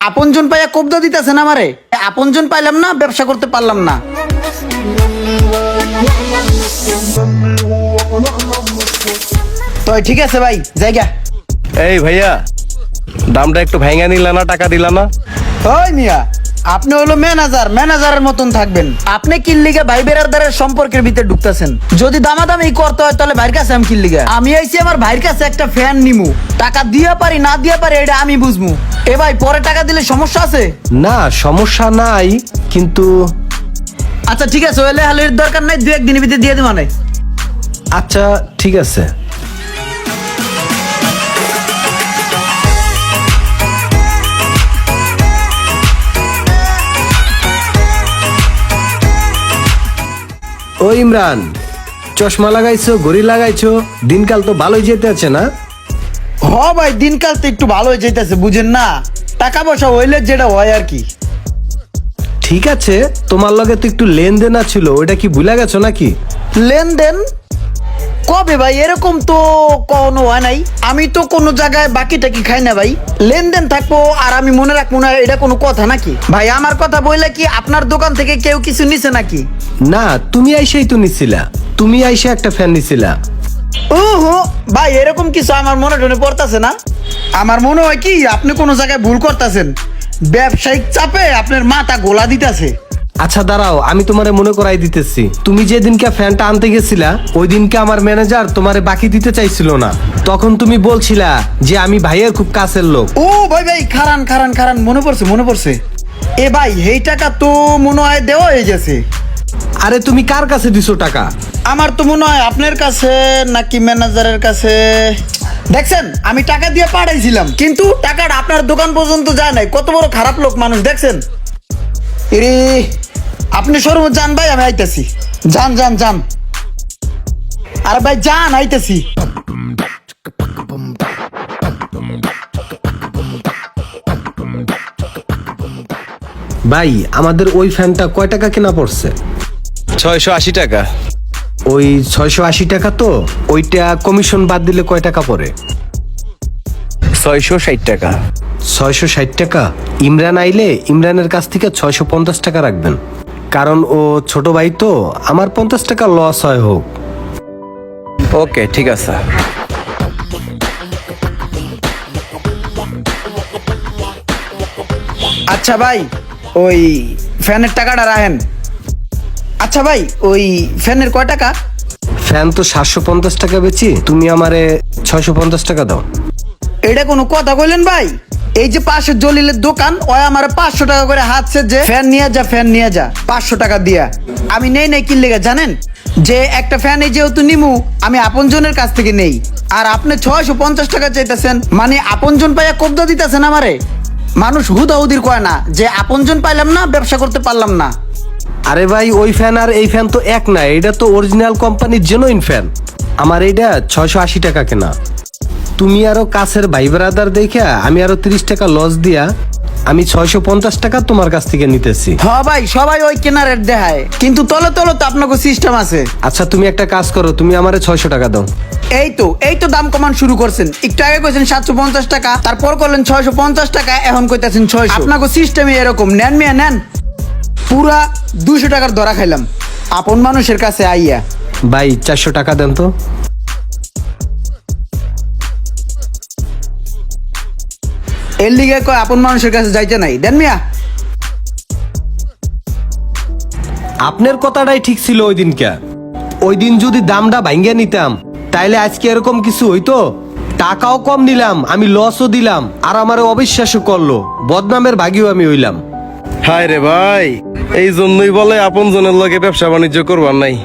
আপনজন পাইয়া কবজা দিতেছেন আমারে। আপনজন পাইলাম না, ব্যবসা করতে পারলাম না। তো ঠিক আছে ভাই, জায়গা। এই ভাইয়া, দামটা একটু ভাঙা নিলা না, টাকা দিলা না? ওই মিয়া, আপনি হলো ম্যানেজার, ম্যানেজারের মতন থাকবেন। আপনি কিল্লিগা ভাই বেরাদারের সম্পর্কের ভিতরে ঢুকতেছেন। যদি দামাদামি করতে হয় তাহলে ভাইয়ের কাছে আমি কিল্লিগা। আমি আইছি আমার ভাইয়ের কাছে একটা ফ্যান নিমু, টাকা দিয়া পারি না দিয়া পারি এটা আমি বুঝমু। এ ভাই, পরে টাকা দিলে সমস্যা আছে? না, সমস্যা নাই, কিন্তু আচ্ছা ঠিক আছে, ওইলে হালের দরকার নাই, 2-1 দিনের ভিতরে দিয়ে দিব। আচ্ছা ঠিক আছে। ও ইমরান, চশমা লাগাইছো, ঘড়ি লাগাইছো, দিনকাল তো ভালোই যেতে আছে না? হ ভাই, দিনকাল তো একটু ভালো হয়ে যাইতেছে, বুঝেন না? টাকা পয়সা হইলে যেটা হয় আর কি। ঠিক আছে, তোমার লগে তো একটু লেনদেন ছিল, ওইটা কি ভুলে গেছো নাকি? লেনদেন কবে ভাই? এরকম তো কোনো হয় নাই। আমি তো কোনো জায়গায় বাকি টাকি খাই না ভাই। লেনদেন থাকবো আর আমি মনে রাখবো না, এটা কোনো কথা নাকি ভাই? আমার কথা বললে কি আপনার দোকান থেকে কেউ কিছু নিছে নাকি? না, তুমি আইসাই তো নিছিলা, তুমি আইসা একটা ফ্যান নিছিলা। ওহো ভাই, এরকম কিছু আমার মনে টনে পড়তাছে না। আমার মনে হয় কি আপনি কোনো জায়গায় ভুল করতেছেন। ব্যবসায়িক চাপে আপনার মাথা গোলা দিতেছে। আচ্ছা দাঁড়াও, আমি তোমারে মনে করাই দিতেছি। তুমি যেদিনকে ফ্যানটা আনতে গেছিলা, ওই দিনকে আমার ম্যানেজার তোমারে বাকি দিতে চাইছিল না। তখন তুমি বলছিলা যে আমি ভাইয়ের খুব কাছের লোক। ও ভাই ভাই, খারান খারান খারান, মনে পড়ছে মনে পড়ছে। এ ভাই, এই টাকা তো মনে হয় দেওয়া হয়ে গেছে। আরে তুমি কার কাছে দিছো টাকা? আমার তো মনে হয় আপনার কাছে নাকি ম্যানেজারের কাছে। দেখছেন, আমি টাকা দিয়ে পাঠাইছিলাম, কিন্তু টাকাটা আপনার দোকান পর্যন্ত যায় নাই। কত বড় খারাপ লোক মানুষ দেখছেন। এরে, আপনি শোরুমে যান ভাই, আমি আইতেছি। যান যান যান, আরে ভাই যান, আইতেছি। ভাই, আমাদের ওই ফ্যানটা কয় টাকা কেনা পড়ছে? 680 টাকা। ওই 680 টাকা তো, ওইটা কমিশন বাদ দিলে কয় টাকা পড়ে? 660 টাকা। 660 টাকা। ইমরান আইলে ইমরানের কাছ থেকে 650 টাকা রাখবেন, কারণ ও ছোট ভাই তো, আমার 50 টাকা লস হয় হোক। ওকে, ঠিক আছে। আচ্ছা ভাই, ওই ফ্যানের টাকাটা রাখেন। আচ্ছা ভাই, ওই ফ্যানের কয় টাকা? ফ্যান তো 750 টাকা বেচি, তুমি আমারে 650 টাকা দাও। এটা কোনো কথা কইলেন ভাই? এই যে পাশে জলিলের দোকান, ওই আমার 500 টাকা করে হাতছে যে ফ্যান নিয়ে যা, ফ্যান নিয়ে যা, 500 টাকা দিয়া। আমি নেই নাই কি লেগে জানেন? যে একটা ফ্যান এই যেহেতু নিমু, আমি আপনজনের কাছ থেকে নেই। আর আপনি 650 টাকা চাইতেছেন, মানে আপনজন পাইয়া কবজা দিতেছেন আমারে। মানুষ হুদাহুদির কয় না যে আপনজন পাইলাম না, ব্যবসা করতে পারলাম না। আরে ভাই, ওই ফ্যান আর এই ফ্যান তো এক না, এটা তো অরিজিনাল কোম্পানির জেনুইন ফ্যান। আমার এইটা 680 টাকা কেনা। তুমি আরো কাছের ভাই ব্রাদার দেখে আমি আরো 30 টাকা লস দিয়া আমি 650 টাকা তোমার কাছ থেকে নিতেছি। হ্যাঁ ভাই, সবাই ওই কেনা রেট দেখায়, কিন্তু তলে তলে তো আপনাকে সিস্টেম আছে। আচ্ছা তুমি একটা কাজ করো, তুমি আমারে 600 টাকা দাও। এই তো দাম কমান শুরু করছেন। একটু আগে কইছেন 750 টাকা, তারপর করলেন 650 টাকা, এখন কইতাছেন 600। আপনাকে সিস্টেমই এরকম। নেন মিয়া নেন, পুরা 200 টাকার ধরা খাইলাম আপন মানুষের কাছে আইয়া। ভাই 400 টাকা দেন তো। এর লিগে কয় আপন মানুষের কাছে যাইতে নাই, দেন মিয়া। আপনার কথাটাই ঠিক ছিল ওই দিনকে। ওই দিন যদি দামটা ভাঙ্গিয়া নিতাম, তাইলে আজকে এরকম কিছু হইতো? টাকাও কম নিলাম, আমি লসও দিলাম, আর আমারে অবিশ্বাসও করলো, বদনামের ভাগিও আমি হইলাম। হায় রে ভাই, এই জন্যই বলে আপন জনের লগে ব্যবসা বাণিজ্য করবার নাই।